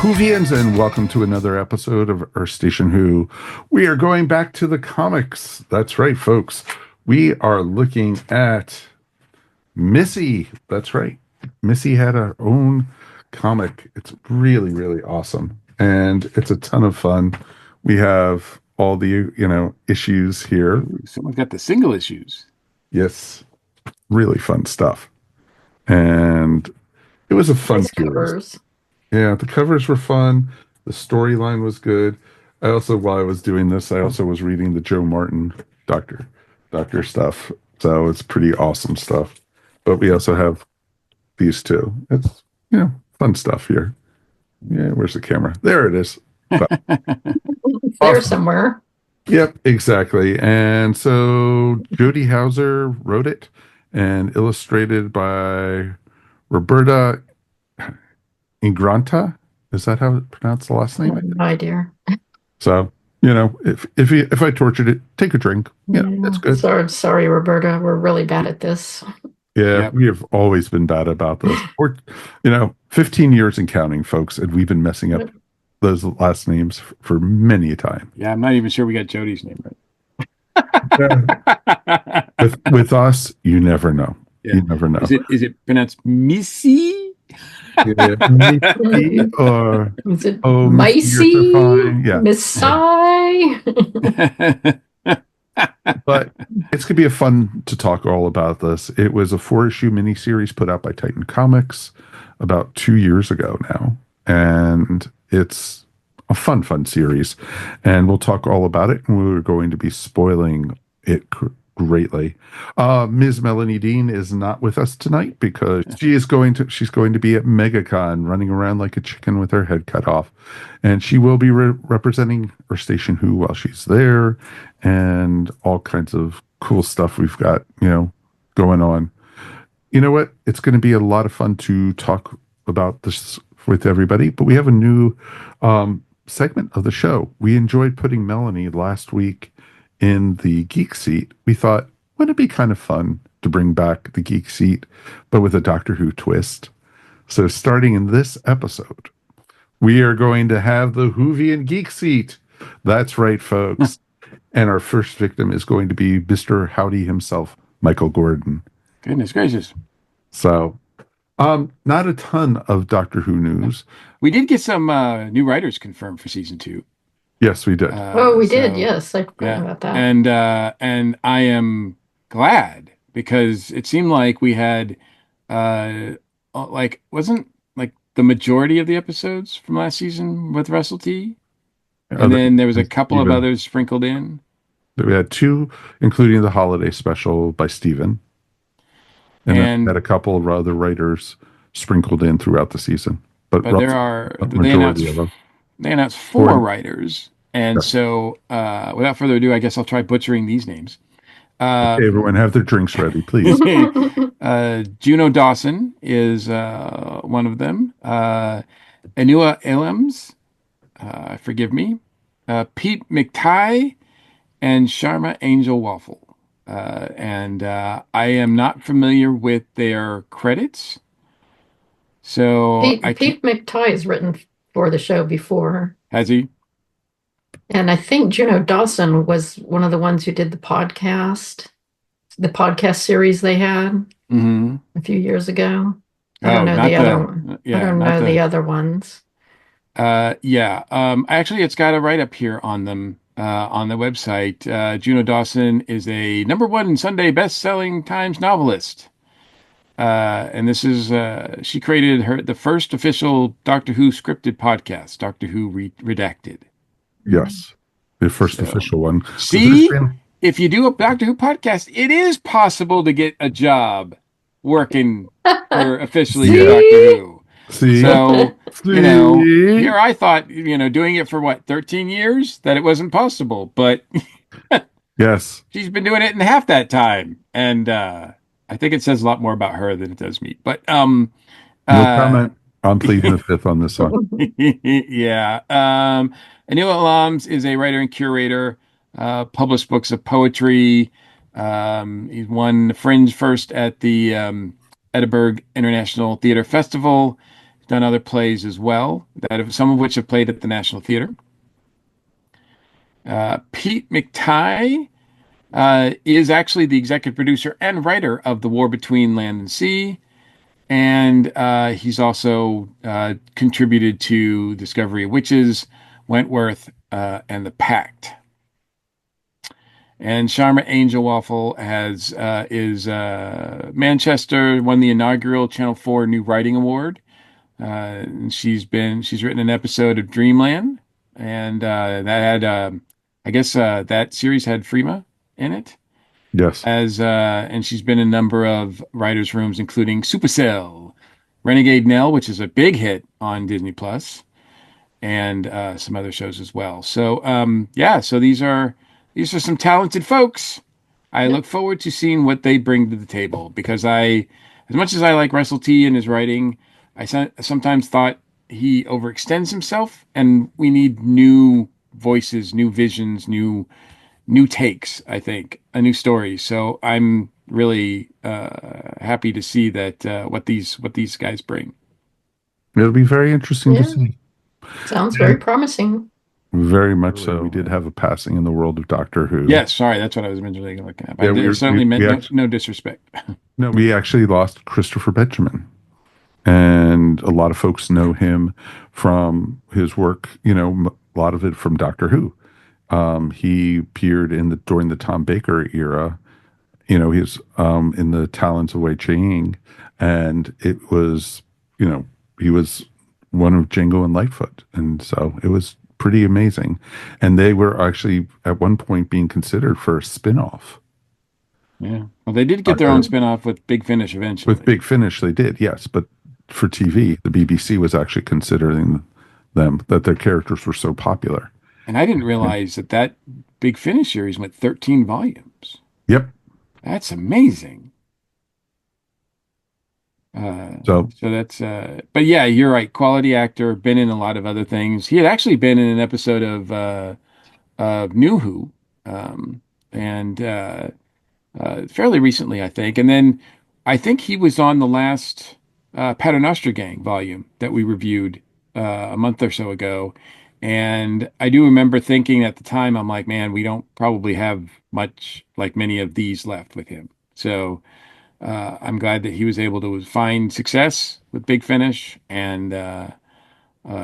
Whovians, and welcome to another episode of Earth Station Who. We are going back to the comics. That's right, folks. We are looking at Missy. That's right. Missy had her own comic. It's really, really awesome. And it's a ton of fun. We have all the, issues here. Someone's got the single issues. Yes. Really fun stuff. And it was a fun series. Yeah, the covers were fun. The storyline was good. While I was doing this, I also was reading the Joe Martin Doctor stuff. So it's pretty awesome stuff. But we also have these two. It's, fun stuff here. Yeah, where's the camera? There it is. It's there somewhere. Yep, exactly. And so Jody Hauser wrote it and illustrated by Roberta Ingranta. Is that how it's pronounced, the last name? No idea. So, if I tortured it, take a drink. Yeah, that's good. Sorry, Roberta. We're really bad at this. Yeah, Yep. We have always been bad about this. 15 years and counting, folks, and we've been messing up those last names for many a time. Yeah, I'm not even sure we got Jody's name right. with us, you never know. Yeah. You never know. Is it pronounced Missy? Yeah, Missy or is it Missy? Yeah. Missy? But it's gonna be a fun to talk all about this. It was a 4-issue miniseries put out by Titan Comics about 2 years ago now, and it's a fun series. And we'll talk all about it, and we're going to be spoiling it greatly. Ms. Melanie Dean is not with us tonight because she's going to be at MegaCon running around like a chicken with her head cut off, and she will be representing Earth Station Who while she's there, and all kinds of cool stuff we've got going on. You know what, it's going to be a lot of fun to talk about this with everybody, but we have a new segment of the show. We enjoyed putting Melanie last week in the Geek Seat. We thought, wouldn't it be kind of fun to bring back the Geek Seat, but with a Doctor Who twist? So starting in this episode, we are going to have the Whovian Geek Seat. That's right, folks. And our first victim is going to be Mr. Howdy himself, Michael Gordon. Goodness gracious. So, not a ton of Doctor Who news. We did get some new writers confirmed for season 2. Yes, we did. We did. Yes, I forgot about that. And I am glad, because it seemed like we had wasn't like the majority of the episodes from last season with Russell T. And then there was a couple of others sprinkled in. We had 2, including the holiday special by Steven. And then we had a couple of other writers sprinkled in throughout the season. But they announced 4 writers. And so, without further ado, I guess I'll try butchering these names. Okay, everyone have their drinks ready, please. Juno Dawson is one of them. Anua Elems, forgive me. Pete McTighe and Sharma Angel Waffle. And I am not familiar with their credits. So Pete McTighe has written for the show before. Has he? And I think Juno Dawson was one of the ones who did the podcast series they had a few years ago. I don't know the other one. I don't know the other ones. Actually, it's got a write-up here on them on the website. Juno Dawson is a #1 Sunday best-selling Times novelist. And this is she created the first official Doctor Who scripted podcast, Doctor Who Redacted. Yes, the first official one. See, if you do a Doctor Who podcast, it is possible to get a job working for officially Doctor Who. See? So, here I thought, doing it for 13 years, that it wasn't possible. But yes, she's been doing it in half that time. And I think it says a lot more about her than it does me. But no comment. I'm pleading the fifth on this one. Yeah. Anil Alams is a writer and curator, published books of poetry. He's won the Fringe first at the Edinburgh International Theatre Festival. He's done other plays as well, some of which have played at the National Theater. Pete McTighe is actually the executive producer and writer of The War Between Land and Sea. And he's also contributed to Discovery of Witches, Wentworth, and The Pact. And Sharma Angel Waffle is Manchester, won the inaugural Channel 4 New Writing Award. She's written an episode of Dreamland, and that had I guess that series had Freema in it. Yes. And she's been in a number of writers' rooms, including Supercell, Renegade Nell, which is a big hit on Disney Plus, and some other shows as well. So so these are some talented folks. I look forward to seeing what they bring to the table, because as much as I like Russell T and his writing, I sometimes thought he overextends himself, and we need new voices, new visions, new takes, I think, a new story. So I'm really happy to see that what these guys bring. It'll be very interesting to see. Sounds very promising. Very much so. We did have a passing in the world of Doctor Who. Yes, sorry, that's what I was originally looking at. I certainly meant no disrespect. No, we actually lost Christopher Benjamin. And a lot of folks know him from his work, a lot of it from Doctor Who. He appeared during the Tom Baker era. He's in the Talons of Wei Ching, and it was, he was one of Django and Lightfoot, and so it was pretty amazing. And they were actually at one point being considered for a spin-off. Yeah, well, they did get their own spin-off with Big Finish eventually. With Big Finish, they did, yes, but for TV, the BBC was actually considering that their characters were so popular. And I didn't realize that Big Finish series went 13 volumes. Yep. That's amazing. So that's, but yeah, you're right. Quality actor, been in a lot of other things. He had actually been in an episode of New Who, and fairly recently, I think. And then I think he was on the last Paternoster Gang volume that we reviewed a month or so ago. And I do remember thinking at the time, I'm like, man, we don't probably have many of these left with him. So I'm glad that he was able to find success with Big Finish. And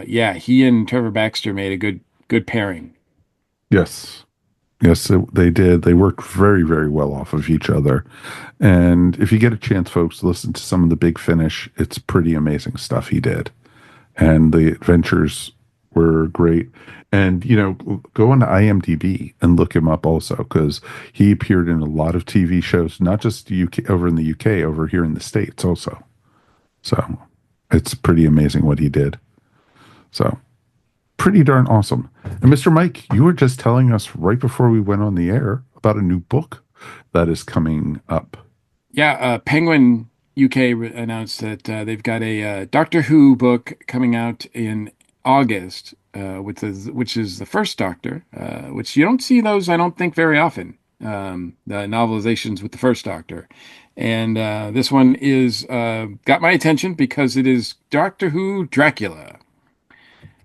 he and Trevor Baxter made a good pairing. Yes. Yes, they did. They worked very, very well off of each other. And if you get a chance, folks, listen to some of the Big Finish. It's pretty amazing stuff he did. And the adventures were great. And, go on to IMDb and look him up also, because he appeared in a lot of TV shows, not just over in the UK, over here in the States also. So it's pretty amazing what he did. So pretty darn awesome. And Mr. Mike, you were just telling us right before we went on the air about a new book that is coming up. Yeah, Penguin UK announced that they've got a Doctor Who book coming out in August, which is the first Doctor, which you don't see those, I don't think, very often. The novelizations with the first Doctor. And this one is got my attention because it is Doctor Who Dracula.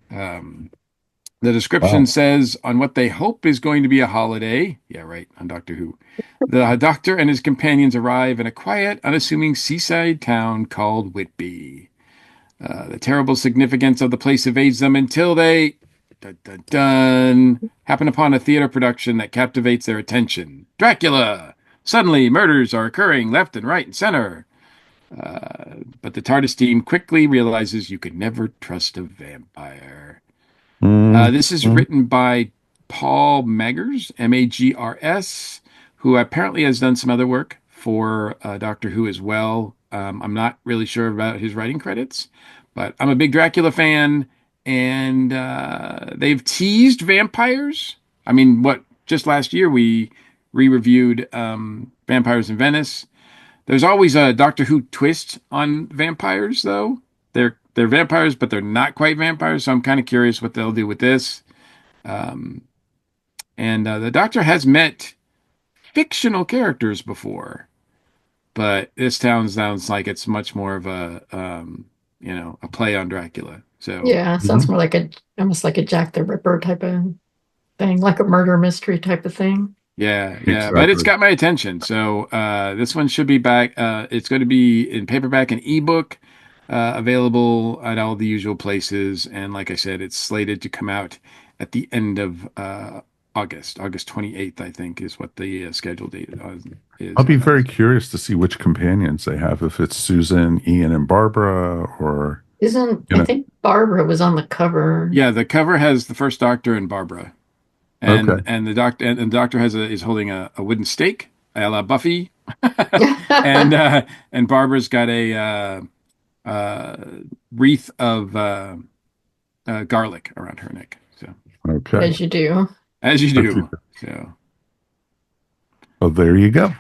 The description says, on what they hope is going to be a holiday. Yeah, right, on Doctor Who. The Doctor and his companions arrive in a quiet, unassuming seaside town called Whitby. The terrible significance of the place evades them until they happen upon a theater production that captivates their attention. Dracula! Suddenly, murders are occurring left and right and center. But the TARDIS team quickly realizes you can never trust a vampire. This is written by Paul Magrs, Magrs, who apparently has done some other work for Doctor Who as well. I'm not really sure about his writing credits, but I'm a big Dracula fan, and they've teased vampires. I mean, just last year we re-reviewed Vampires in Venice. There's always a Doctor Who twist on vampires, though. They're vampires, but they're not quite vampires, so I'm kind of curious what they'll do with this. And the Doctor has met fictional characters before, but this town sounds like it's much more of a play on Dracula. So yeah, sounds more like almost like a Jack the Ripper type of thing, like a murder mystery type of thing. yeah, but it's Exactly. got my attention. So this one should be back. It's going to be in paperback and ebook, available at all the usual places. And like I said, it's slated to come out at the end of August 28th, I think, is what the schedule date is I'll be on that. very curious to see which companions they have, if it's Susan, Ian, and Barbara, or I think Barbara was on the cover. Yeah, the cover has the first Doctor and Barbara. Okay. And the doctor is holding a wooden stake, a la Buffy, and Barbara's got a wreath of garlic around her neck. So Okay. As you do. as you Okay. do. So Well, there you go.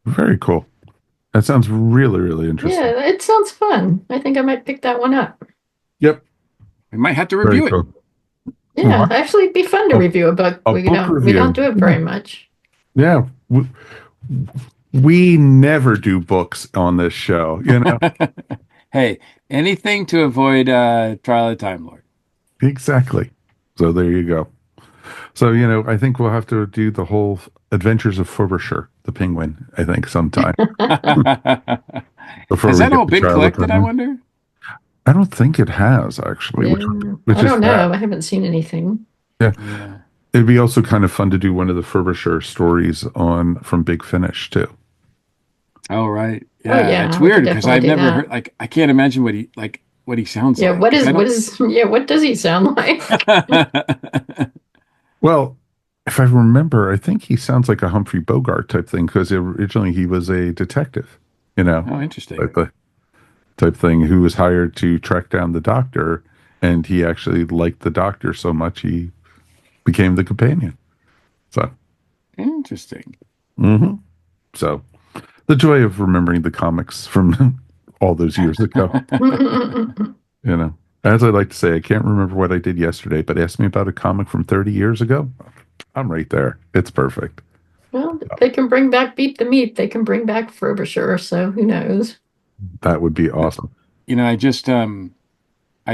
Very cool. That sounds really, really interesting. Yeah, it sounds fun. I think I might pick that one up. Yep. we might have to Very review it. cool. Yeah, What? actually, it'd be fun to review a book. A We book don't review. do it very much. Yeah. We never do books on this show, Hey, anything to avoid Trial of the Time Lord. Exactly. So there you go. So, I think we'll have to do the whole Adventures of Frobisher, the penguin, I think, sometime. Before Has we that get all to been Trial of collected, I Time. wonder? I don't think it has, actually. Yeah. Which I is don't know. sad. I haven't seen anything. Yeah. Yeah. It'd be also kind of fun to do one of the Frobisher stories from Big Finish, too. Oh, right. Oh, Yeah. yeah, It's we weird could because definitely I've do never that. heard, like, I can't imagine what he sounds Yeah, like. what 'Cause I what does he sound like? don't- Well, if I remember, I think he sounds like a Humphrey Bogart type thing because originally he was a detective, Oh, interesting. type, type thing who was hired to track down the doctor. And he actually liked the doctor so much he became the companion. So, Interesting. mhm. So the joy of remembering the comics from all those years ago, you know. As I like to say, I can't remember what I did yesterday, but ask me about a comic from 30 years ago. I'm right there. It's perfect. Well, they can bring back Beat the Meat. They can bring back Frobisher, so who knows? That would be awesome. I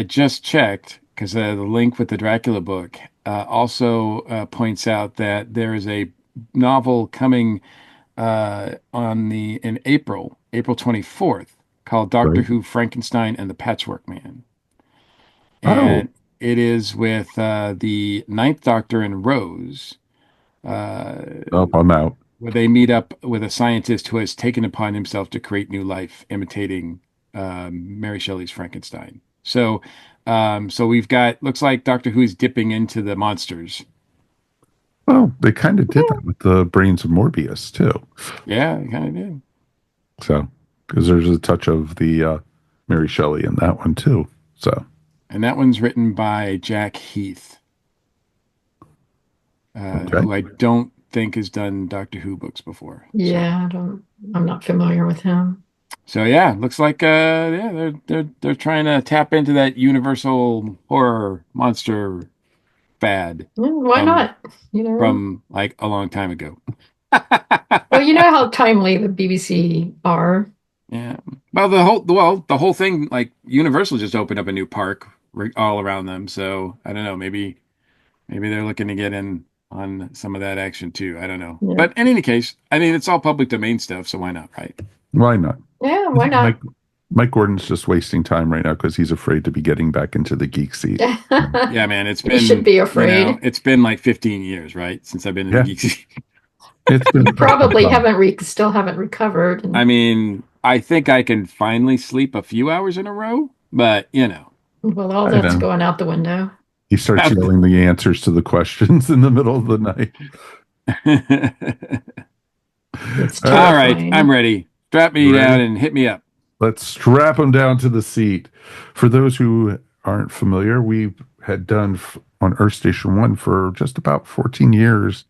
just checked because the link with the Dracula book also points out that there is a novel coming in April 24th, called Doctor Right? Who Frankenstein and the Patchwork Man. Oh, And it is with the Ninth Doctor and Rose, uh, nope, I'm out. where they meet up with a scientist who has taken upon himself to create new life, imitating Mary Shelley's Frankenstein. So we've got, looks like Doctor Who's dipping into the monsters. Well, they kind of did that with the Brains of Morbius too. Yeah, they kind of did. So, because there's a touch of the Mary Shelley in that one too. So, And that one's written by Jack Heath, okay. who I don't think has done Doctor Who books before. Yeah, I'm not familiar with him. So yeah, looks like they're trying to tap into that universal horror monster fad Why not? You know, from like a long time ago. well, you know how timely the BBC are. Yeah. Well, the whole thing, like Universal just opened up a new park all around them. So I don't know, maybe they're looking to get in on some of that action too. I don't know. Yeah. But in any case, I mean, it's all public domain stuff, so why not, right? Why not? Yeah, why not? Mike Gordon's just wasting time right now because he's afraid to be getting back into the geek seat. Yeah, man, it's been, You should be afraid. it's been like 15 years, right? Since I've been in the geek scene. It's been You probably still haven't recovered. I mean, I think I can finally sleep a few hours in a row, but Well, all I that's know. going out the window. He starts yelling the answers to the questions in the middle of the night. It's All right, terrifying. I'm ready. Strap me down and hit me up. Let's strap him down to the seat. For those who aren't familiar, we had done on Earth Station 1 for just about 14 years.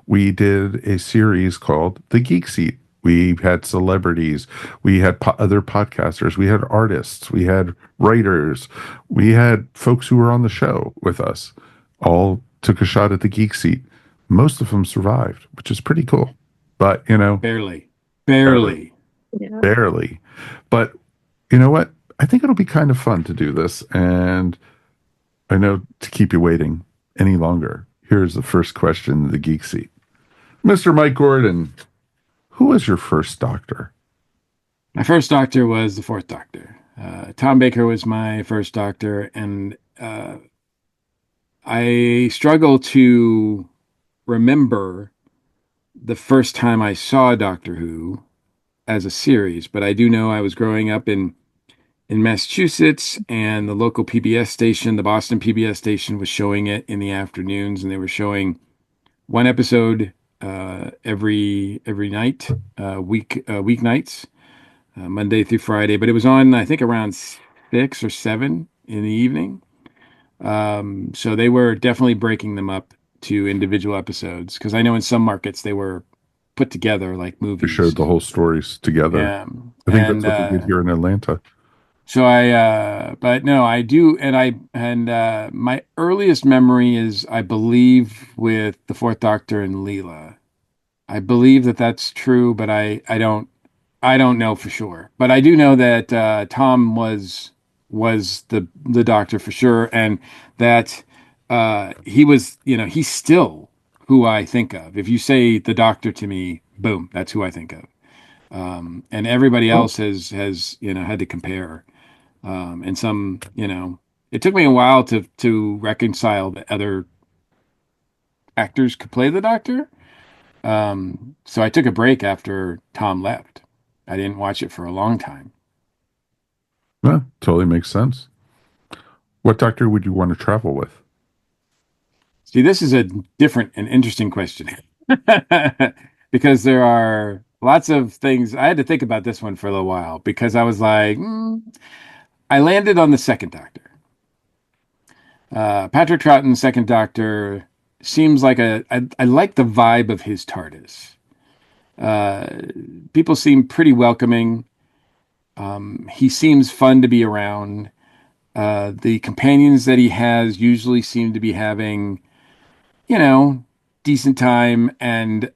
We did a series called The Geek Seat. We had celebrities. We had other podcasters. We had artists. We had writers. We had folks who were on the show with us. All took a shot at the Geek Seat. Most of them survived, which is pretty cool. But, Barely. Yeah. barely. But you know what? I think it'll be kind of fun to do this, and I know to keep you waiting any longer. Here's the first question in the Geek Seat. Mr. Mike Gordon, who was your first Doctor? My first Doctor was the Fourth Doctor. Tom Baker was my first Doctor, and I struggle to remember the first time I saw Doctor Who as a series, but I do know I was growing up in Massachusetts, and the local PBS station, the Boston PBS station, was showing it in the afternoons, and they were showing one episode every night, weeknights, Monday through Friday. But it was on, I think, around 6 or 7 in the evening. So they were definitely breaking them up to individual episodes, because I know in some markets they were put together like They movies. showed the whole stories together. Yeah, I think that's what they did here in Atlanta. So but no, I do, my earliest memory is, I believe, with the Fourth Doctor and Leela. I believe that that's true, but I don't know for sure. But I do know that Tom was the Doctor for sure, and that he was, he's still who I think of. If you say the Doctor to me, boom, that's who I think of. And everybody else has had to compare. And some, it took me a while to reconcile that other actors could play the Doctor. So I took a break after Tom left. I didn't watch it for a long time. Yeah, totally makes sense. What Doctor would you want to travel with? See, this is a different and interesting question because there are lots of things. I had to think about this one for a little while, because I was like, I landed on the second Doctor. Patrick Troughton's second Doctor seems like I like the vibe of his TARDIS. People seem pretty welcoming. He seems fun to be around. The companions that he has usually seem to be having, decent time, and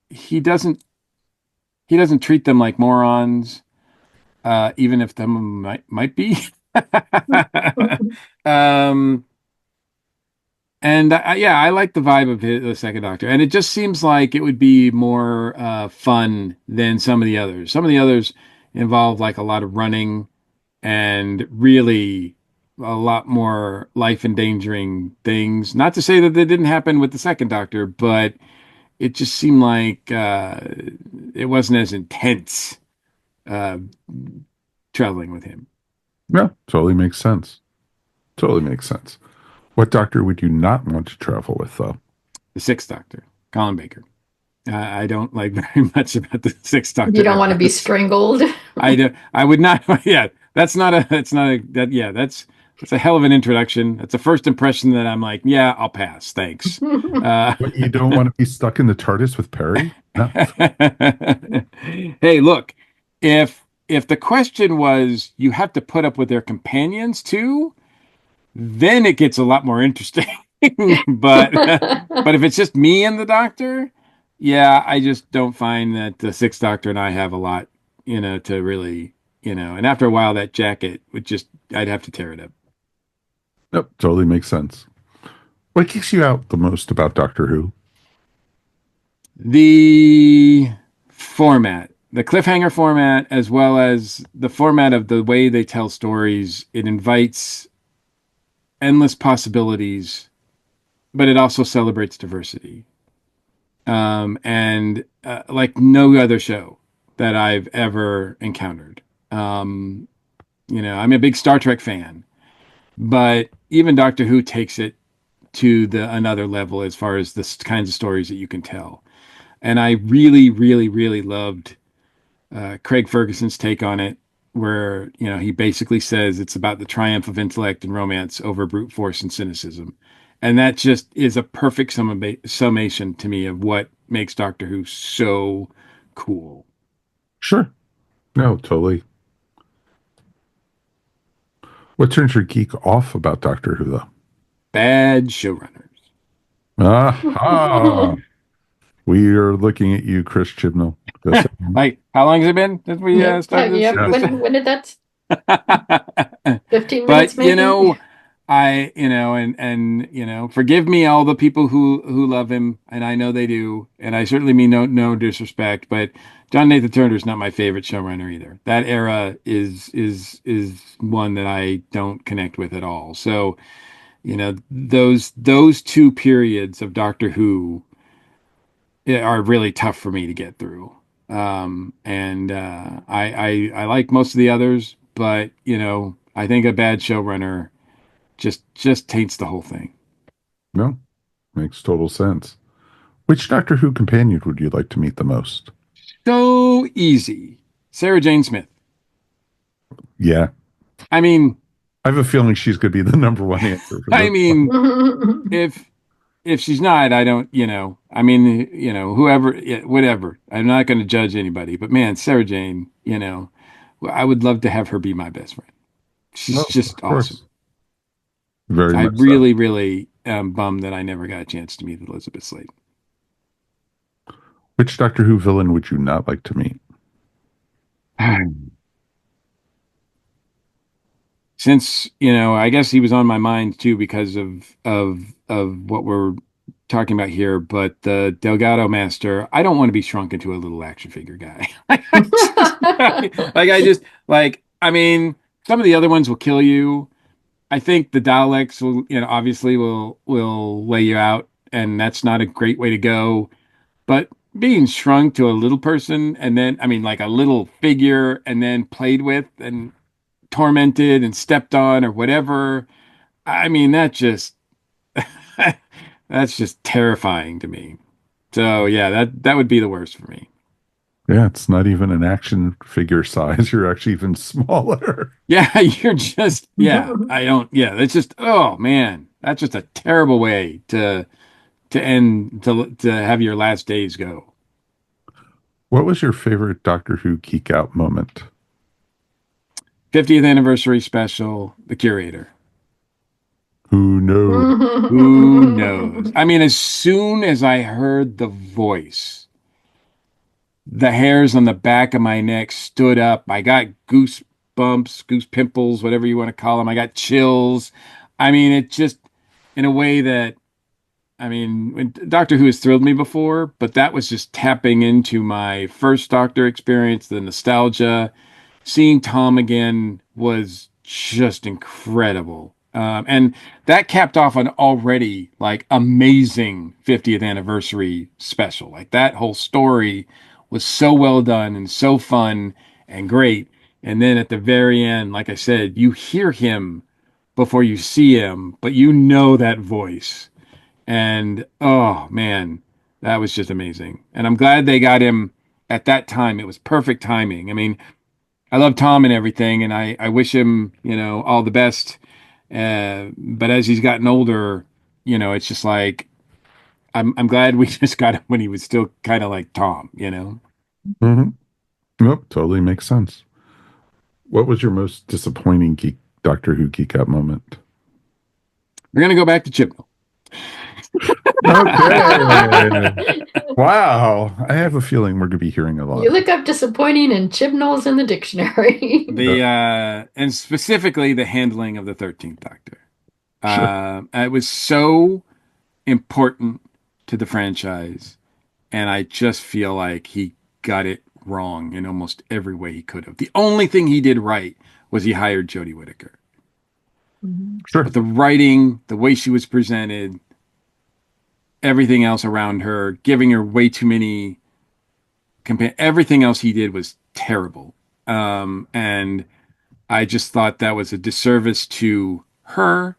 he doesn't treat them like morons, even if them might be. um, And yeah, I like the vibe of the second Doctor, and it just seems like it would be more fun than some of the others. Some of the others involve like a lot of running and really a lot more life endangering things. Not to say that they didn't happen with the second Doctor, but it just seemed like it wasn't as intense uh, traveling with him. Yeah, totally makes sense. Totally makes sense. What Doctor would you not want to travel with, though? The sixth Doctor, Colin Baker. I don't like very much about the sixth Doctor. You don't want to be strangled. I do. I would not. Yeah, that's not a. That's not a. That yeah. That's a hell of an introduction. That's a first impression that I'm like, yeah, I'll pass. Thanks. But you don't want to be stuck in the TARDIS with Perry? No. Hey, look. If the question was, you have to put up with their companions too, then it gets a lot more interesting. but if it's just me and the Doctor, yeah, I just don't find that the sixth Doctor and I have a lot, to really, and after a while that jacket would just, I'd have to tear it up. Yep, totally makes sense. What kicks you out the most about Doctor Who? The format, the cliffhanger format, as well as the format of the way they tell stories. It invites endless possibilities, but it also celebrates diversity. And like no other show that I've ever encountered. I'm a big Star Trek fan, but even Doctor Who takes it to another level as far as the kinds of stories that you can tell. And I really, really, really loved Craig Ferguson's take on it, where he basically says it's about the triumph of intellect and romance over brute force and cynicism, and that just is a perfect summation to me of what makes Doctor Who so cool. Sure. No, totally. What turns your geek off about Doctor Who, though? Bad showrunners. Aha! We are looking at you, Chris Chibnall. Like, how long has it been since we Yep. started this? Yep. When did that? 15 But minutes, maybe? forgive me all the people who love him, and I know they do, and I certainly mean no disrespect, but John Nathan Turner is not my favorite showrunner either. That era is one that I don't connect with at all. So, those two periods of Doctor Who are really tough for me to get through. And I like most of the others, but I think a bad showrunner just taints the whole thing. No, makes total sense. Which Doctor Who companion would you like to meet the most? So easy. Sarah Jane Smith. Yeah, I mean, I have a feeling she's going to be the number one answer for I this mean, one. if she's not, I don't, whoever, yeah, whatever. I'm not going to judge anybody, but man, Sarah Jane, I would love to have her be my best friend. No, She's of just awesome. course. Very I much so. really, really am bummed that I never got a chance to meet Elizabeth Slade. Which Doctor Who villain would you not like to meet? Since, I guess he was on my mind too because of what we're talking about here, but the Delgado Master, I don't want to be shrunk into a little action figure guy. I mean, some of the other ones will kill you. I think the Daleks will, obviously will lay you out, and that's not a great way to go. But being shrunk to a little person and then, I mean, like a little figure and then played with and tormented and stepped on or whatever, I mean, that's just terrifying to me. So yeah, that would be the worst for me. Yeah, it's not even an action figure size. You're actually even smaller. Yeah, that's just, oh man, that's just a terrible way to have your last days go. What was your favorite Doctor Who geek out moment? 50th anniversary special, The Curator. Who knows? Who knows? I mean, as soon as I heard the voice, the hairs on the back of my neck stood up. I got goosebumps, goose pimples, whatever you want to call them. I got chills. I mean, it just, in a way that, I mean, Doctor Who has thrilled me before, but that was just tapping into my first Doctor experience, the nostalgia. Seeing Tom again was just incredible. And that capped off an already like amazing 50th anniversary special. Like that whole story was so well done and so fun and great. And then at the very end, like I said, you hear him before you see him, but you know that voice. And oh man, that was just amazing. And I'm glad they got him at that time. It was perfect timing. I mean, I love Tom and everything, and I wish him, all the best. But as he's gotten older, it's just like I'm glad we just got him when he was still kind of like Tom. Mm-hmm. Nope, totally makes sense. What was your most disappointing Doctor Who geek out moment? We're gonna go back to Chibnall. Okay. Wow. I have a feeling we're going to be hearing a lot. You look up disappointing and Chibnall's in the dictionary. And specifically the handling of the 13th Doctor. Sure. It was so important to the franchise, and I just feel like he got it wrong in almost every way he could have. The only thing he did right was he hired Jodie Whittaker. Sure. But the writing, the way she was presented, everything else around her, giving her way too many everything else he did was terrible. And I just thought that was a disservice to her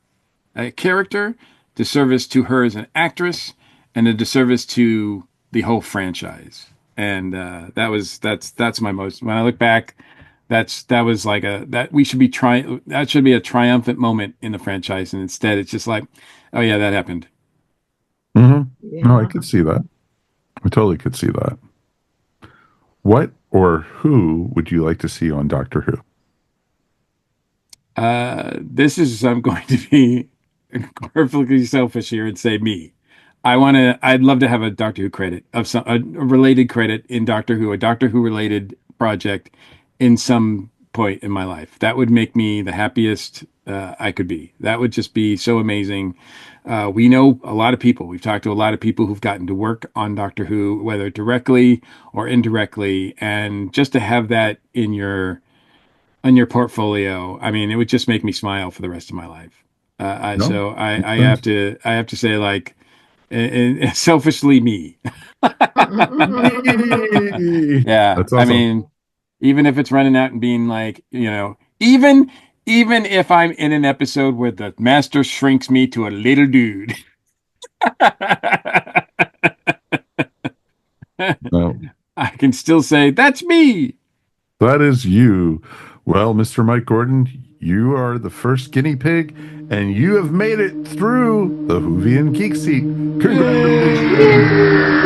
character, disservice to her as an actress, and a disservice to the whole franchise. And that's my most, when I look back, that was like that we should be trying, that should be a triumphant moment in the franchise. And instead it's just like, oh yeah, that happened. Mm-hmm. Yeah. No, I could see that. I totally could see that. What or who would you like to see on Doctor Who? I'm going to be perfectly selfish here and say me. I'd love to have a Doctor Who credit of a related credit in Doctor Who, a Doctor Who related project in some point in my life. That would make me the happiest I could be. That would just be so amazing. We know a lot of people. We've talked to a lot of people who've gotten to work on Doctor Who, whether directly or indirectly, and just to have that in your on your portfolio, I mean, it would just make me smile for the rest of my life. No, makes I sense. I have to say, like, selfishly me. Yeah, That's I awesome. mean, even if it's running out and being like, even if I'm in an episode where the master shrinks me to a little dude, No, I can still say that's me. that is you. Well, Mr. Mike Gordon, you are the first guinea pig, and you have made it through the Whovian Geek Seat. Congratulations!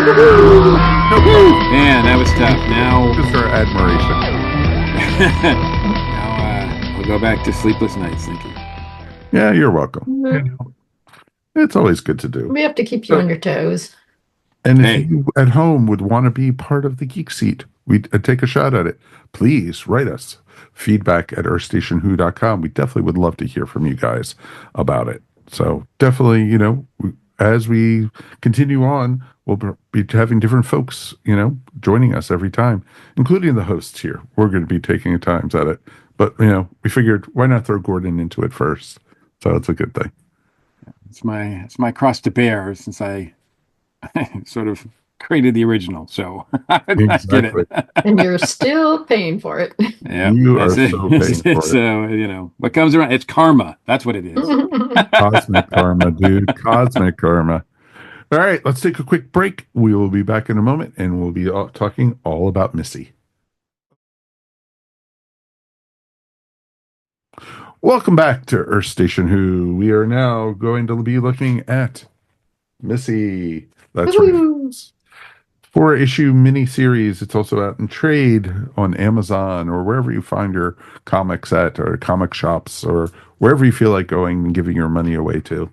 Woohoo! No problem. Man, that was tough. Now, Just our admiration. I'll go back to sleepless nights thinking. Yeah, you're welcome. You know, it's always good to do. We have to keep you So, on your toes. and if Hey, you at home would want to be part of the Geek Seat, we'd take a shot at it. Please write us feedback at earthstationwho.com. We definitely would love to hear from you guys about it. So definitely, as we continue on, we'll be having different folks, joining us every time, including the hosts here. We're going to be taking times at it. But, we figured why not throw Gordon into it first? So it's a good thing. it's my cross to bear since I sort of created the original. So I get Exactly. it. And you're still paying for it. Yeah, You are that's it. so paying for It's it. what comes around. It's karma. That's what it is. Cosmic karma, dude. Cosmic karma. All right, let's take a quick break. We will be back in a moment and we'll be talking all about Missy. Welcome back to Earth Station Who. We are now going to be looking at Missy. That's right. Woohoo! 4-issue miniseries. It's also out in trade on Amazon or wherever you find your comics at, or comic shops, or wherever you feel like going and giving your money away to.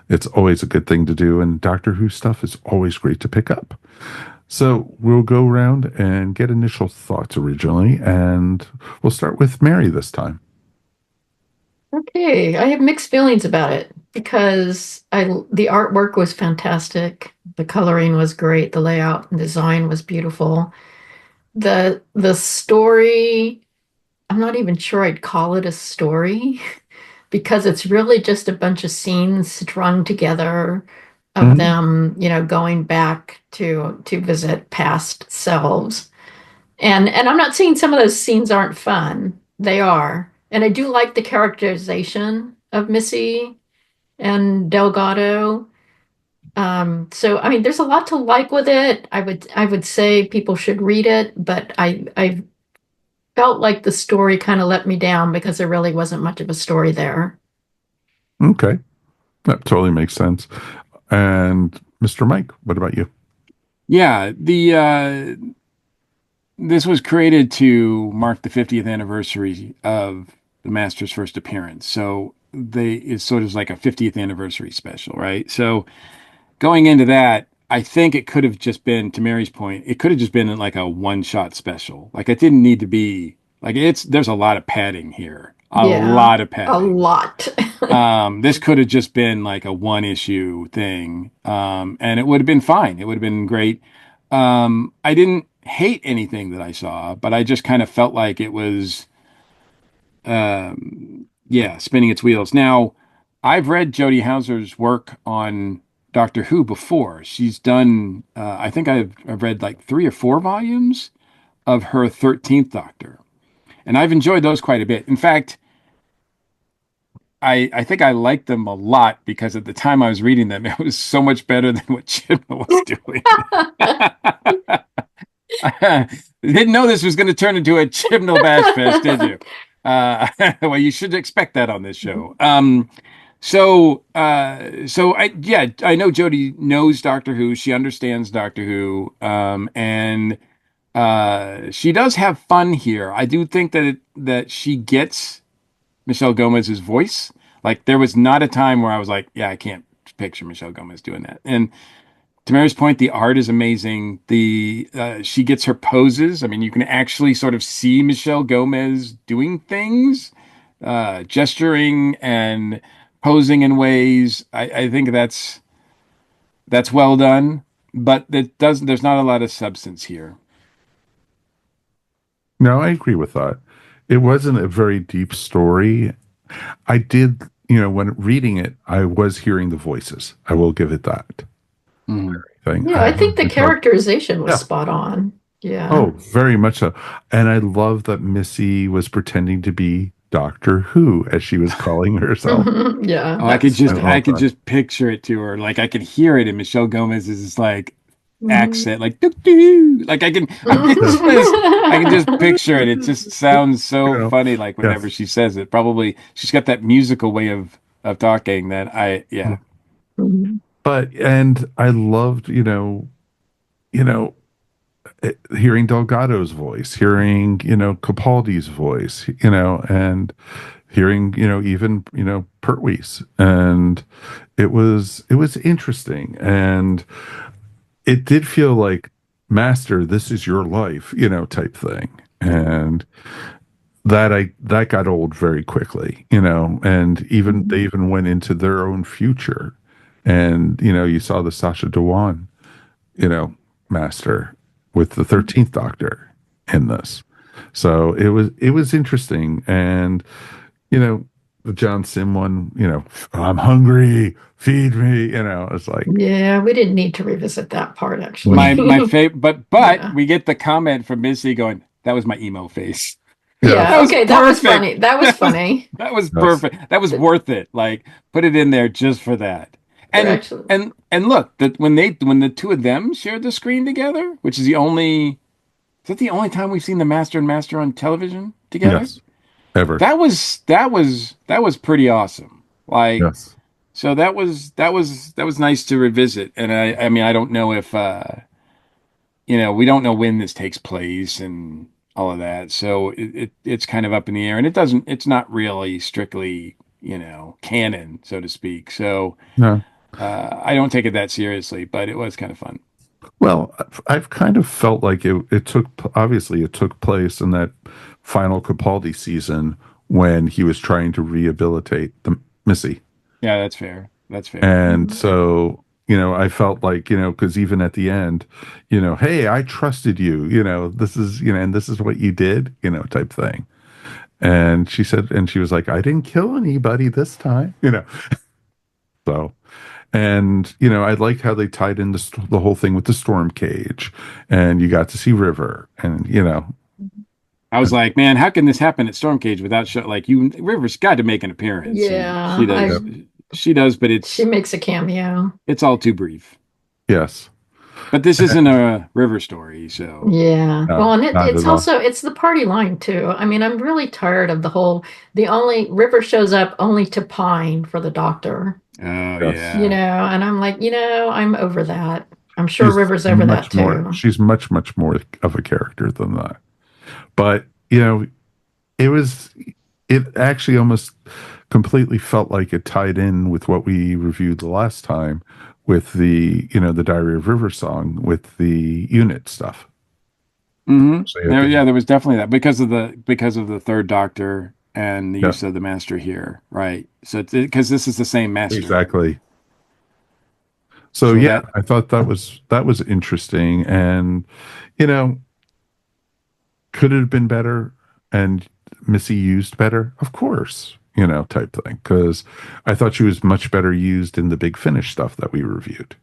It's always a good thing to do, and Doctor Who stuff is always great to pick up. So we'll go around and get initial thoughts originally, and we'll start with Mary this time. Okay, I have mixed feelings about it because the artwork was fantastic, the coloring was great, the layout and design was beautiful. The story, I'm not even sure I'd call it a story because it's really just a bunch of scenes strung together of Mhm. them, going back to visit past selves. And I'm not saying some of those scenes aren't fun. They are. And I do like the characterization of Missy and Delgado. So I mean, there's a lot to like with it. I would say people should read it, but I felt like the story kind of let me down because there really wasn't much of a story there. Okay, that totally makes sense. And Mr. Mike, what about you? Yeah, the this was created to mark the 50th anniversary of the Master's first appearance. So it's sort of like a 50th anniversary special, right? So going into that, I think it could have just been, to Mary's point, it could have just been like a one-shot special. Like it didn't need to be like there's a lot of padding here. A Yeah, lot of a padding. lot. This could have just been like a one issue thing. And it would have been fine. It would have been great. I didn't hate anything that I saw, but I just kind of felt like it was, yeah, spinning its wheels. Now, I've read Jodie Houser's work on Doctor Who before. She's done, I think I've read like 3 or 4 volumes of her 13th Doctor, and I've enjoyed those quite a bit. In fact, I think I liked them a lot because at the time I was reading them, it was so much better than what Chibnall was doing. Didn't know this was going to turn into a Chibnall bash fest, did you? Well, you should expect that on this show. So I know Jodie knows Doctor Who. She understands Doctor Who, and she does have fun here. I do think that she gets Michelle Gomez's voice. Like there was not a time where I was like, yeah, I can't picture Michelle Gomez doing that. And To Mary's point, the art is amazing. The she gets her poses. I mean, you can actually sort of see Michelle Gomez doing things, gesturing and posing in ways. I think that's well done, but it doesn't. There's not a lot of substance here. No, I agree with that. It wasn't a very deep story. I did, when reading it, I was hearing the voices. I will give it that Mhm. thing. Yeah, I think the I thought, characterization was yeah. spot on. Yeah. Oh, very much so. And I love that Missy was pretending to be Doctor Who, as she was calling herself. Yeah, Oh, that's I I funny. love could that. just picture it to her. Like I could hear it in Michelle Gomez's like Mhm. accent, like doo doo. Like I can just picture it. It just sounds You so know, funny. Like whenever yes. she says it, probably she's got that musical way of talking that yeah. And I loved, you know, hearing Delgado's voice, hearing, Capaldi's voice, and hearing, even, Pertwee's. And it was interesting. And it did feel like, Master, this is your life, type thing. And that got old very quickly, and even they Mhm. even went into their own future. And, you saw the Sasha Dewan, you know, master with the 13th Doctor in this. So it was interesting. And, you know, the John Sim one, I'm hungry, feed me, it's like, Yeah, we didn't need to revisit that part when, My actually. favorite, but Yeah. we get the comment from Missy going, "That was my emo face." That Yeah, yes, was okay, that was perfect. funny. That was That was funny. that was yes, perfect. That was Th- worth it. Like put it in there just for that. They're And actually, and look, that when the two of them shared the screen together, which is the only is that the only time we've seen the Master and Master on television together? yes, ever. That was pretty awesome. Like Yes. so that was nice to revisit. And I mean I don't know if we don't know when this takes place and all of that. So it's kind of up in the air and it's not really strictly, canon, so to speak. So No. I don't take it that seriously, but it was kind of fun. Well, I've kind of felt like obviously it took place in that final Capaldi season when he was trying to rehabilitate the Missy. Yeah, that's fair. That's fair. And Mhm. so, I felt like, because even at the end, hey, I trusted you, this is, and this is what you did, type thing. And she was like, I didn't kill anybody this time, so. And, I liked how they tied in the whole thing with the storm cage, and you got to see River, and, I was like, man, how can this happen at Stormcage without show like you River's got to make an appearance and Yeah, I yep, she does, but she makes a cameo. it's all too brief. yes, But this isn't a River story, so Yeah. Well, no, and not it's at all. also it's the party line too. I mean, I'm really tired of the only River shows up only to pine for the doctor, oh Yes. you know, yeah. and I'm like, I'm over that. I'm sure River's over that too. She's much, much more of a character than that. But, it was, it actually almost completely felt like it tied in with what we reviewed the last time with the Diary of River song with the unit stuff. So you had There, the, yeah, there was definitely that because of the third Doctor and the yeah, use of the Master here, right? So because this is the same Master, exactly. So so yeah, that I thought that was interesting. And, you know, could it have been better and Missy used better? Of course, type thing. Because I thought she was much better used in the Big Finish stuff that we reviewed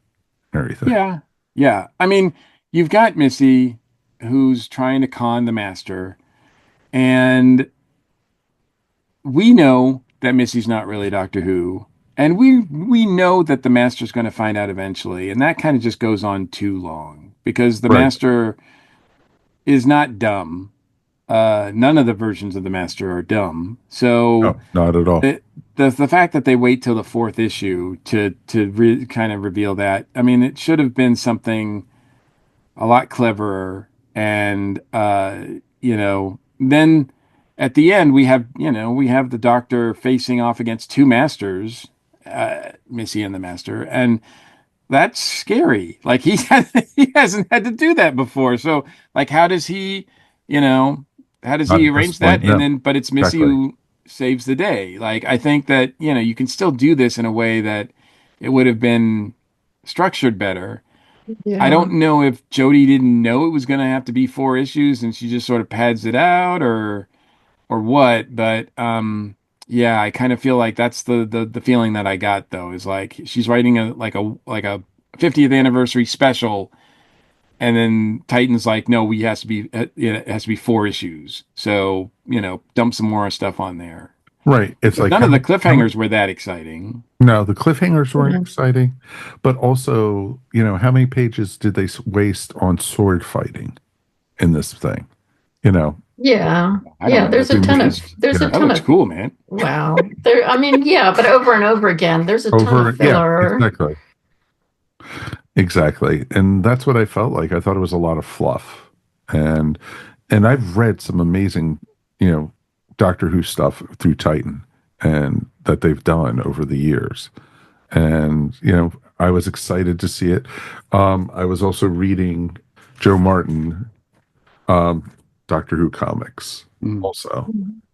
and everything. yeah, yeah. I mean, you've got Missy who's trying to con the Master, and we know that Missy's not really Doctor Who, and we know that the Master's going to find out eventually, and that kind of just goes on too long because the Right. Master is not dumb. None of the versions of the Master are dumb. So No, not at all. it, the fact that they wait till the fourth issue to kind of reveal that, I mean, it should have been something a lot cleverer. And then at the end we have the Doctor facing off against two Masters, Missy and the Master, and that's scary. Like he hasn't had to do that before. So like, you know, how does Not he at this arrange that? point. And No, then, but it's Missy exactly. who saves the day. Like I think that, you can still do this in a way that it would have been structured better. I Yeah. don't know if Jodie didn't know it was going to have to be 4 issues and she just sort of pads it out or what, but yeah, I kind of feel like that's the feeling that I got though is like she's writing a 50th anniversary special and then Titan's like no, it has to be 4 issues. So, dump some more stuff on there. Right. It's But like none of the how many, cliffhangers were that exciting. no, the cliffhangers weren't Yeah. exciting, but also, how many pages did they waste on sword fighting in this thing? You know, Yeah. I don't Yeah. know what There's a they ton of waste. there's a yeah, That ton looks of cool, man. wow. There I mean, yeah, but over and over again, there's a ton of over, yeah, filler. exactly. Exactly. And that's what I felt like. I thought it was a lot of fluff. And I've read some amazing, you know, Doctor Who stuff through Titan and that they've done over the years. And, I was excited to see it. I was also reading Joe Martin, Doctor Who comics Mm. also.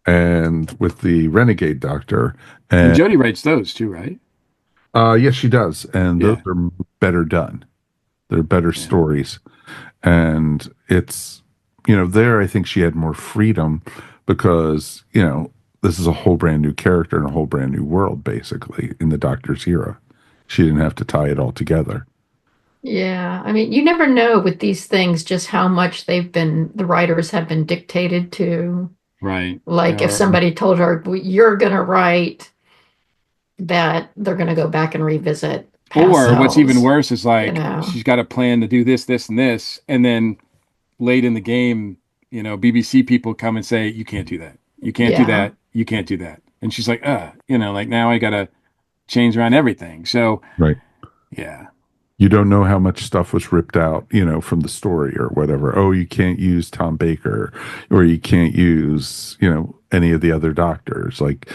And with the Renegade Doctor. And And Jodie writes those too, right? yes, she does. And those Yeah. are better done. They're better Yeah. stories. And it's, there I think she had more freedom because, this is a whole brand new character and a whole brand new world, basically, in the Doctor's era. She didn't have to tie it all together. Yeah. I mean, you never know with these things just how much the writers have been dictated to. Right. Like if Or somebody told her, "Well, you're going to write that," they're going to go back and revisit past Or what's even selves, worse is you like know? she's got a plan to do this, this, and this, and then late in the game, BBC people come and say, "You can't do that. You can't do Yeah. that. You can't do that." And she's like, like now I gotta change around everything. So Right. yeah, You don't know how much stuff was ripped out, from the story or whatever. Oh, you can't use Tom Baker or you can't use, any of the other doctors like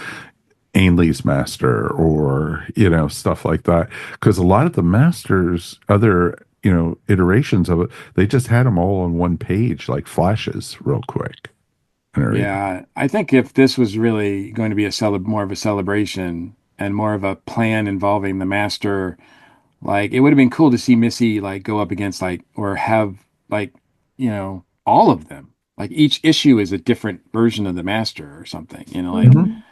Ainley's master or, stuff like that. Because a lot of the masters, other, iterations of it, they just had them all on one page, like flashes real quick and everything. yeah. I think if this was really going to be more of a celebration and more of a plan involving the master. Like it would have been cool to see Missy like go up against like or have like all of them. Like each issue is a different version of the master or something. Like Hmm. Mhm.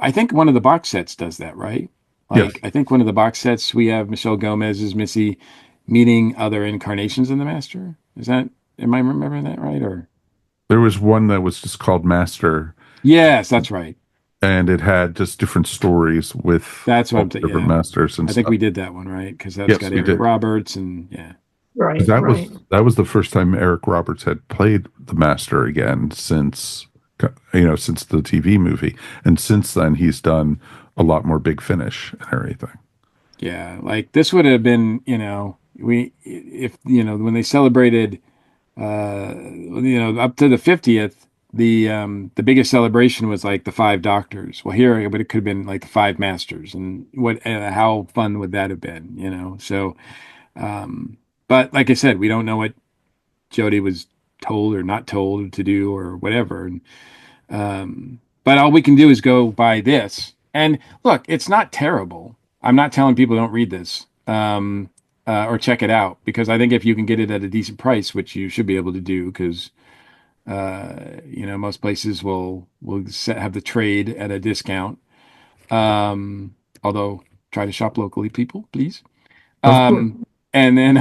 I think one of the box sets does that, right? Yes. Like I think one of the box sets we have Michelle Gomez as Missy meeting other incarnations of the master. Am I remembering that right? Or There was one that was just called Master, yes, that's right. and it had just different stories with That's what all I'm the saying. different Yeah, masters and I think stuff. we did that one right because that's Yes, got we Eric did. Roberts and yeah, Right, That right. was the first time Eric Roberts had played the Master again since since the TV movie, and since then he's done a lot more Big Finish and everything. yeah. Like this would have been we if when they celebrated up to the 50th, the biggest celebration was like the five doctors. Well, here but it could have been like the five masters, and how fun would that have been? So um, but like I said, we don't know what Jodie was told or not told to do or whatever. But all we can do is go by this. And look, it's not terrible. I'm not telling people don't read this or check it out because I think if you can get it at a decent price, which you should be able to do, because most places will have the trade at a discount. Although try to shop locally, people, please. Of course. Um, and then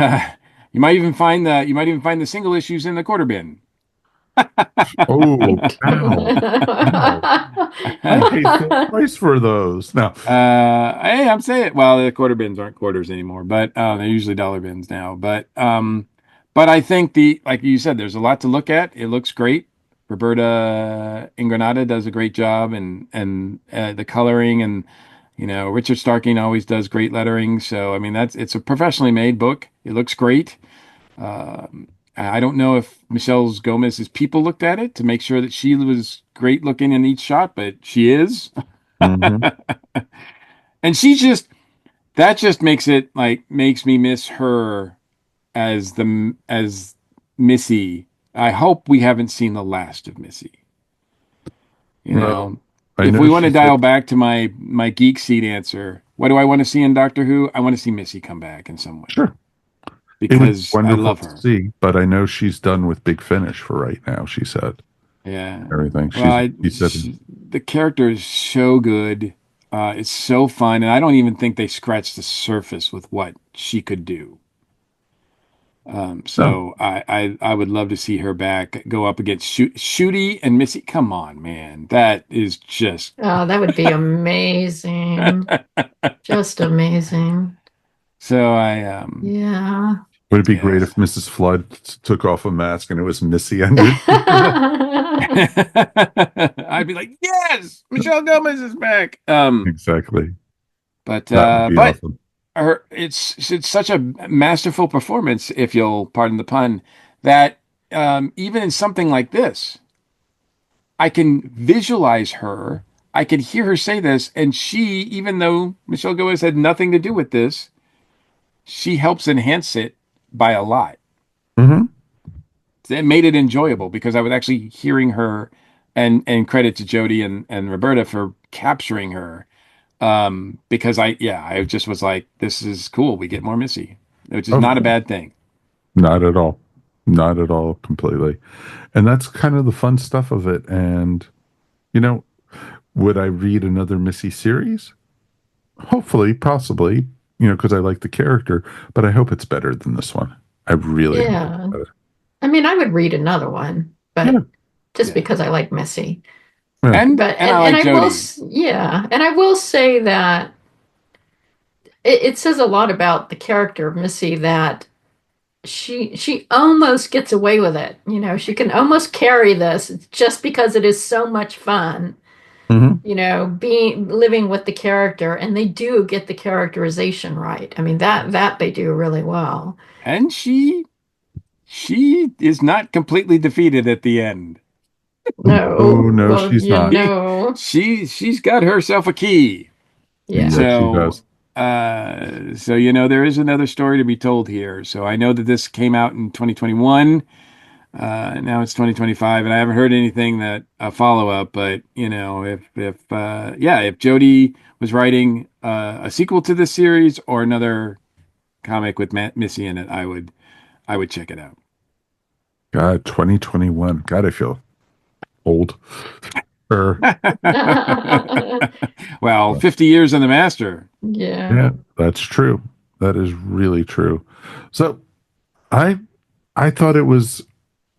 you might even find the single issues in the quarter bin. Oh, Right. ow, ow! I paid full price for those. Now, Hey, I'm saying, well, the quarter bins aren't quarters anymore, but they're usually dollar bins now. But I think like you said, there's a lot to look at. It looks great. Roberta Ingranata does a great job, and the coloring, and Richard Starking always does great lettering. So I mean, it's a professionally made book. It looks great. I don't know if Michelle Gomez's people looked at it to make sure that she was great looking in each shot, but she is. mhm. And she's just that just makes me miss her as Missy. I hope we haven't seen the last of Missy. You Well, know, I if know we want to she said, dial back to my geek seat answer, what do I want to see in Doctor Who? I want to see Missy come back in some way sure, it would be because I wonderful love to her. see, but I know she's done with Big Finish for right now, she said. Yeah. Everything. Well, She said, the character is so good. It's so fun, and I don't even think they scratched the surface with what she could do. no, So I would love to see her back go up against Shooty and Missy. Come on, man, that is just Oh, that would be amazing. Just amazing. so I Yeah. would it be great if yes. Mrs. Flood took off a mask and it was Missy under? I'd be like, yes, Michelle Gomez is back. Exactly. But That would be but awesome. it's such a masterful performance, if you'll pardon the pun, that even in something like this, I can visualize her. I can hear her say this, and she, even though Michelle Gomez had nothing to do with this, she helps enhance it by a lot. Hmm. It made it enjoyable because I was actually hearing her, and credit to Jodie and Roberta for capturing her. Because I just was like, this is cool. We get more Missy, which is Of not a course. bad thing. Not at all. Not at all completely. And that's kind of the fun stuff of it. And, you know, would I read another Missy series? Hopefully, possibly, because I like the character, but I hope it's better than this one. I really hope it's Yeah. better. I mean, I would read another one, Yeah. but just Yeah, because I like Missy. Yeah. But and I and like I will Jodie. yeah, and I will say that it says a lot about the character of Missy that she almost gets away with it. You know, she can almost carry this just because it is so much fun. Hmm. You know, being living with the character, and they do get the characterization right. I mean, that they do really well. And she is not completely defeated at the end. Oh, No, no, well, she's you not. know, She's got herself a key. yeah, Yes, she So does. there is another story to be told here. So I know that this came out in 2021. Now it's 2025, and I haven't heard anything that a follow up. But if Jodie was writing a sequel to this series or another comic with Missy in it, I would check it out. God, 2021. God, I feel old. Er, Well, 50 years in the master. yeah, yeah, that's true. That is really true. So I I thought it was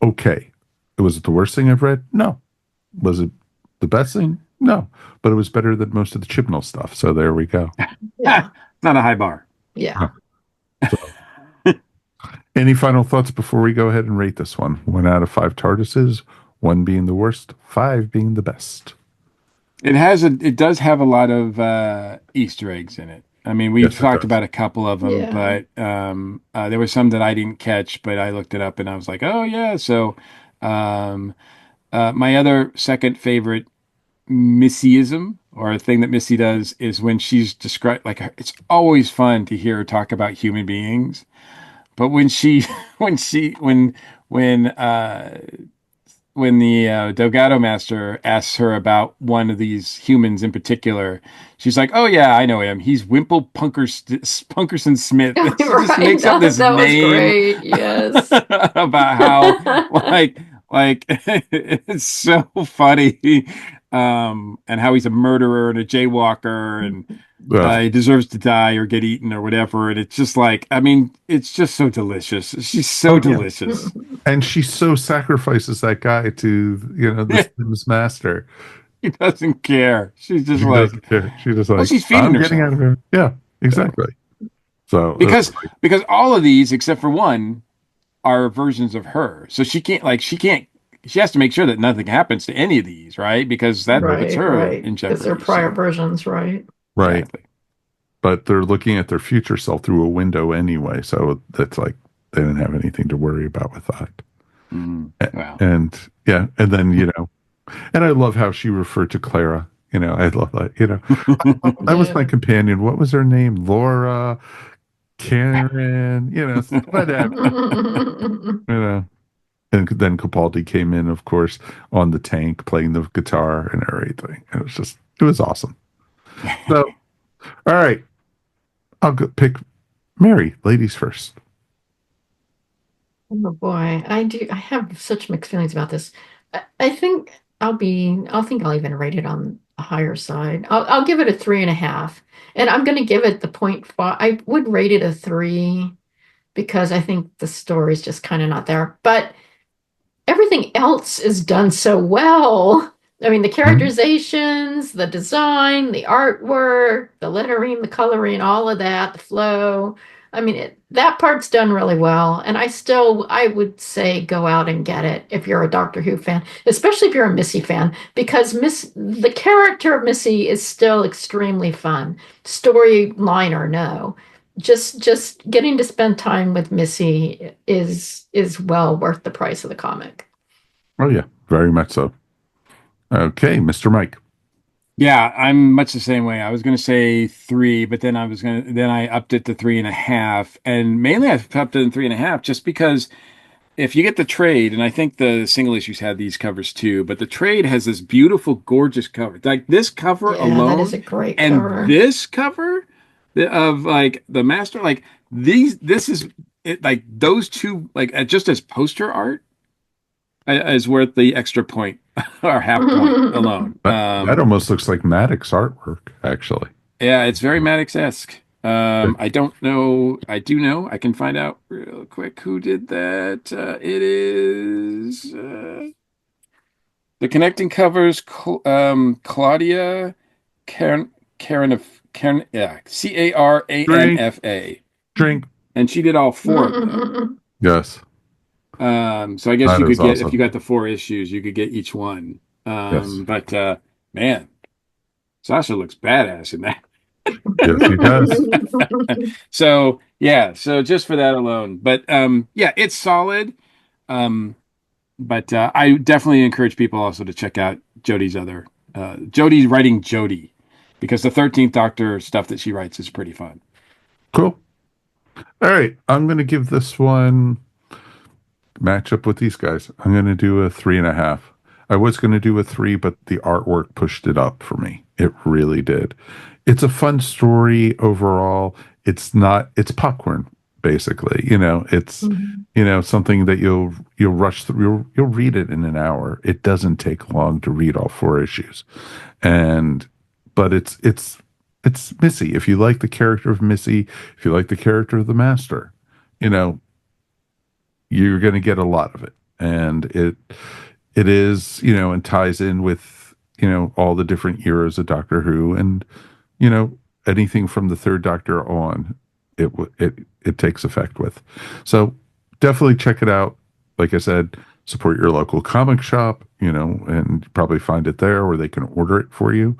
okay. Was it the worst thing I've read? No. Was it the best thing? No. But it was better than most of the Chibnall stuff. So there we go. yeah, Not a high bar. yeah. Huh. So, any final thoughts before we go ahead and rate this one? 1 out of 5 TARDISes, one being the worst, 5 being the best. It does have a lot of Easter eggs in it. I mean, we've Yes, it talked does. about a couple of them, Yeah. but there were some that I didn't catch, but I looked it up and I was like, oh yeah. So um, my other second favorite Missyism or a thing that Missy does is when she's described, like, it's always fun to hear her talk about human beings, but when she when she when the Delgado Master asks her about one of these humans in particular, she's like, "Oh yeah, I know him. He's Wimple Punkerson Smith." And she just Right. makes up this That was name great. Yes. about how like it's so funny, and how he's a murderer and a jaywalker, and Ugh. he deserves to die or get eaten or whatever. And it's just like, I mean, it's just so delicious. She's so Oh, yeah. delicious. And she so sacrifices that guy to, this master. She doesn't care. She's just She like, doesn't care. She's just well, like, she's feeding I'm getting out herself. of here. Yeah, So exactly. So because because all of these, except for one, are versions of her. So she has to make sure that nothing happens to any of these, right? Because that puts Right, her right. in Because they're jeopardy. prior So versions, right? right. exactly. But they're looking at their future self through a window anyway. So that's like they didn't have anything to worry about with that. Wow. And yeah, and then, and I love how she referred to Clara I love that. That was my companion. What was her name? Laura, Karen, whatever. You know. And then Capaldi came in, of course, on the tank playing the guitar and everything. It was awesome. So, all right, I'll go pick Mary, ladies first. Oh boy, I have such mixed feelings about this. I think I'll even rate it on a higher side. I'll give it a 3.5. And I'm going to give it the 0.5. I would rate it a 3 because I think the story's just kind of not there. But everything else is done so well. I mean, the characterizations, the design, the artwork, the lettering, the coloring, all of that, the flow. I mean, that part's done really well. And I would say go out and get it if you're a Doctor Who fan, especially if you're a Missy fan, because the character of Missy is still extremely fun, storyline or no. Just getting to spend time with Missy is well worth the price of the comic. Oh yeah, very much so. Okay, Mr. Mike. Yeah, I'm much the same way. I was going to say 3, but then I upped it to 3.5, and mainly I've upped it to 3.5 just because if you get the trade, and I think the single issues had these covers too, but the trade has this beautiful, gorgeous cover. Like this cover alone, that is a great cover. This cover of like the master, like this is it. Like those two, like just as poster art, is worth the extra point or half point alone. That almost looks like Maddox artwork, actually. Yeah, it's very Maddox-esque. I don't know. I do know. I can find out real quick who did that. It is the connecting covers. Claudia Caranfa, yeah, Caranfa. Drink. And she did all 4 of them. Yes. So I guess you could get awesome. If you got the 4 issues, you could get each one. Yes. But man, Sasha looks badass in that. Yes, he does. So just for that alone. But yeah, it's solid. But I definitely encourage people also to check out Jodie's other Jodie's writing Jodie, because the 13th Doctor stuff that she writes is pretty fun. Cool. All right, I'm going to give this one match up with these guys. I'm going to do a 3.5. I was going to do a 3, but the artwork pushed it up for me. It really did. It's a fun story overall. It's popcorn, basically. It's something that you'll rush through. You'll read it in an hour. It doesn't take long to read all 4 issues, but it's Missy. If you like the character of Missy, if you like the character of the Master, you're going to get a lot of it, and it is and ties in with all the different eras of Doctor Who, and anything from the 3rd Doctor on, it takes effect with. So definitely check it out. Like I said, support your local comic shop, and probably find it there, or they can order it for you,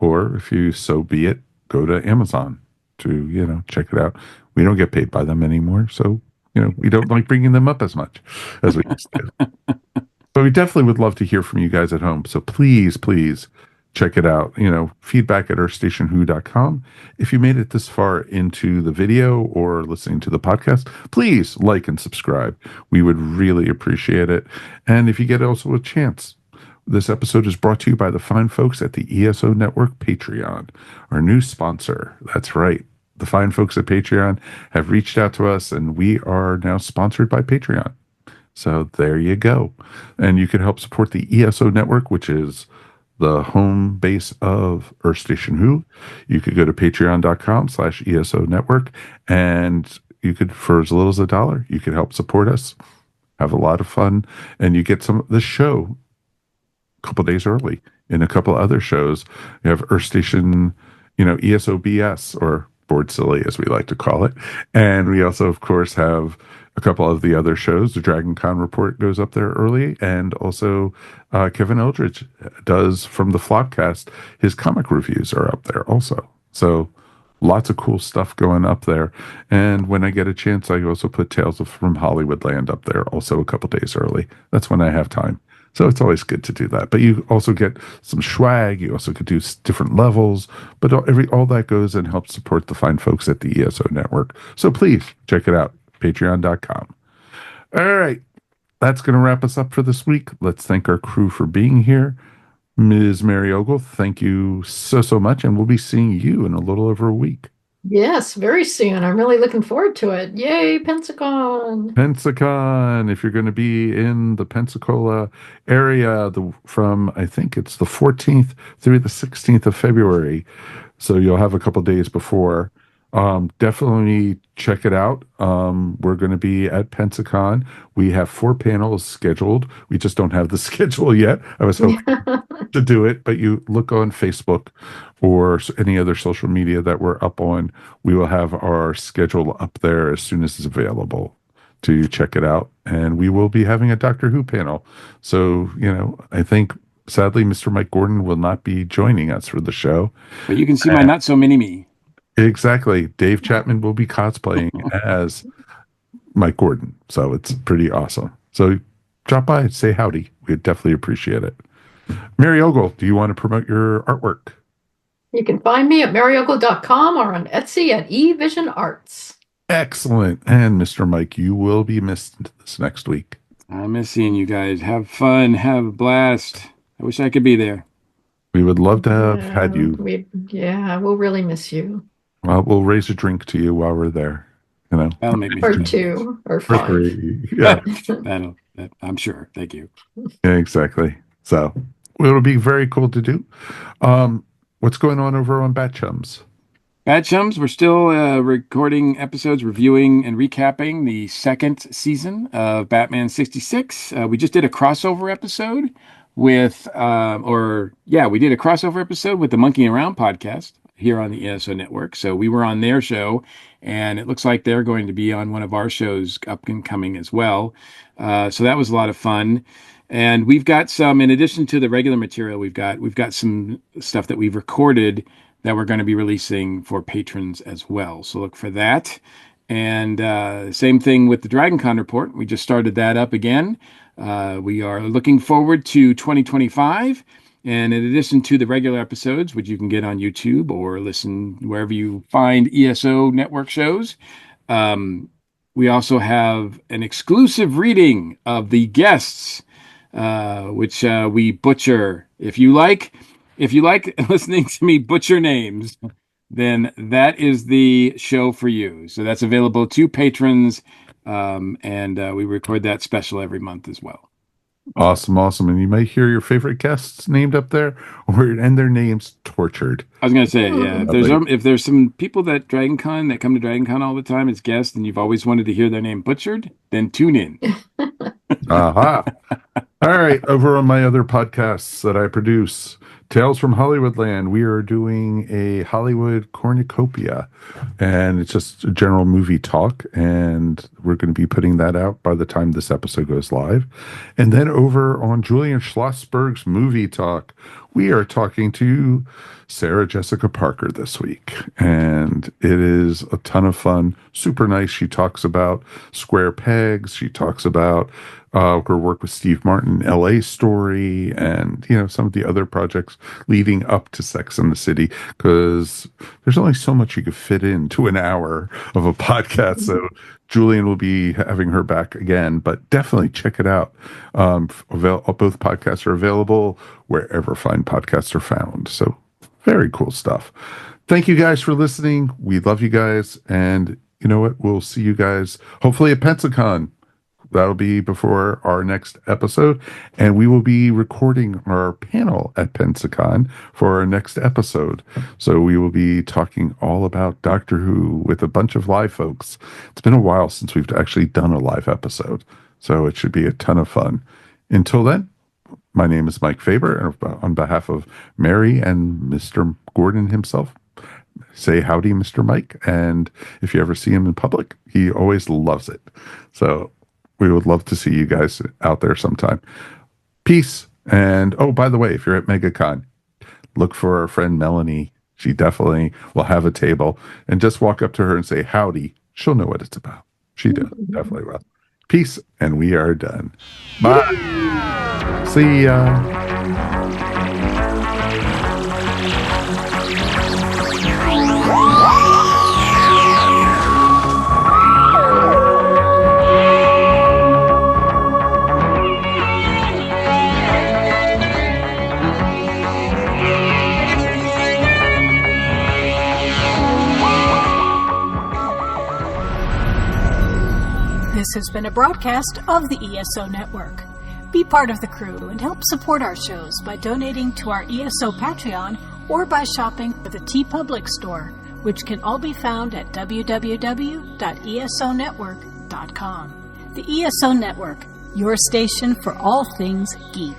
or if you so be it, go to Amazon to check it out. We don't get paid by them anymore, so we don't like bringing them up as much as we used to. But we definitely would love to hear from you guys at home. So please check it out. Feedback at earthstationwho.com. If you made it this far into the video or listening to the podcast, please like and subscribe. We would really appreciate it. And if you get also a chance, this episode is brought to you by the fine folks at the ESO Network Patreon, our new sponsor. That's right. The fine folks at Patreon have reached out to us, and we are now sponsored by Patreon. So there you go. And you can help support the ESO Network, which is the home base of Earth Station Who. You could go to patreon.com/ESO Network, and you could, for as little as $1, you could help support us, have a lot of fun, and you get some of the show a couple days early. In a couple other shows, you have Earth Station, ESO BS, or Board Silly, as we like to call it. And we also, of course, have a couple of the other shows. The Dragon Con Report goes up there early, and also Kevin Eldridge does, from the Flockcast, his comic reviews are up there also. So lots of cool stuff going up there. And when I get a chance, I also put Tales from Hollywoodland up there also a couple days early. That's when I have time. So it's always good to do that. But you also get some swag. You also could do different levels. But all that goes and helps support the fine folks at the ESO network. So please check it out. Patreon.com. All right. That's going to wrap us up for this week. Let's thank our crew for being here. Ms. Mary Ogle, thank you so much. And we'll be seeing you in a little over a week. Yes, very soon. I'm really looking forward to it. Yay, Pensacon. Pensacon, if you're going to be in the Pensacola area from, I think it's the 14th through the 16th of February. So you'll have a couple days before. Definitely check it out. We're going to be at Pensacon. We have 4 panels scheduled. We just don't have the schedule yet. I was hoping to do it, but you look on Facebook or any other social media that we're up on. We will have our schedule up there as soon as it's available to check it out. And we will be having a Doctor Who panel. So, I think sadly, Mr. Mike Gordon will not be joining us for the show. But you can see my not so mini me. Exactly. Dave Chapman will be cosplaying as Mike Gordon. So it's pretty awesome. So drop by and say howdy. We'd definitely appreciate it. Mary Ogle, do you want to promote your artwork? You can find me at maryogle.com or on Etsy at eVision Arts. Excellent. And Mr. Mike, you will be missed this next week. I miss seeing you guys. Have fun. Have a blast. I wish I could be there. We would love to have had you. We'll really miss you. Well, we'll raise a drink to you while we're there. That'll make me or 2 or 5. 3. Yeah. I'm sure. Thank you. Yeah, exactly. So it'll be very cool to do. What's going on over on Bat Chums? Bat Chums, we're still recording episodes, reviewing and recapping the 2nd season of Batman 66. We just did a crossover episode with the Monkeying Around podcast here on the ESO network. So we were on their show, and it looks like they're going to be on one of our shows up and coming as well. So that was a lot of fun. And we've got some, in addition to the regular material, we've got some stuff that we've recorded that we're going to be releasing for patrons as well. So look for that. And same thing with the DragonCon report. We just started that up again. We are looking forward to 2025. And in addition to the regular episodes, which you can get on YouTube or listen wherever you find ESO network shows, we also have an exclusive reading of the guests, which we butcher. If you like listening to me butcher names, then that is the show for you. So that's available to patrons, and we record that special every month as well. Awesome. And you may hear your favorite guests named up there, and their names tortured. I was going to say, yeah, if there's some people that come to DragonCon all the time as guests, and you've always wanted to hear their name butchered, then tune in. Aha. All right. Over on my other podcasts that I produce, Tales from Hollywoodland, we are doing a Hollywood cornucopia, and it's just a general movie talk, and we're going to be putting that out by the time this episode goes live. And then over on Julian Schlossberg's movie talk, we are talking to Sarah Jessica Parker this week, and it is a ton of fun, super nice. She talks about square pegs. She talks about her work with Steve Martin, LA Story, and some of the other projects leading up to Sex and the City, because there's only so much you could fit into an hour of a podcast. So Julian will be having her back again, but definitely check it out. Both podcasts are available wherever fine podcasts are found. So very cool stuff. Thank you guys for listening. We love you guys. And you know what? We'll see you guys hopefully at Pensacon. That'll be before our next episode. And we will be recording our panel at Pensacon for our next episode. So we will be talking all about Doctor Who with a bunch of live folks. It's been a while since we've actually done a live episode, so it should be a ton of fun. Until then, my name is Mike Faber, and on behalf of Mary and Mr. Gordon himself, say howdy, Mr. Mike. And if you ever see him in public, he always loves it. So we would love to see you guys out there sometime. Peace. And oh, by the way, if you're at MegaCon, look for our friend Melanie. She definitely will have a table, and just walk up to her and say howdy. She'll know what it's about. She definitely will. Peace, and we are done. Bye. See ya. This has been a broadcast of the ESO Network. Be part of the crew and help support our shows by donating to our ESO Patreon or by shopping at the TeePublic store, which can all be found at www.esonetwork.com. The ESO Network, your station for all things geek.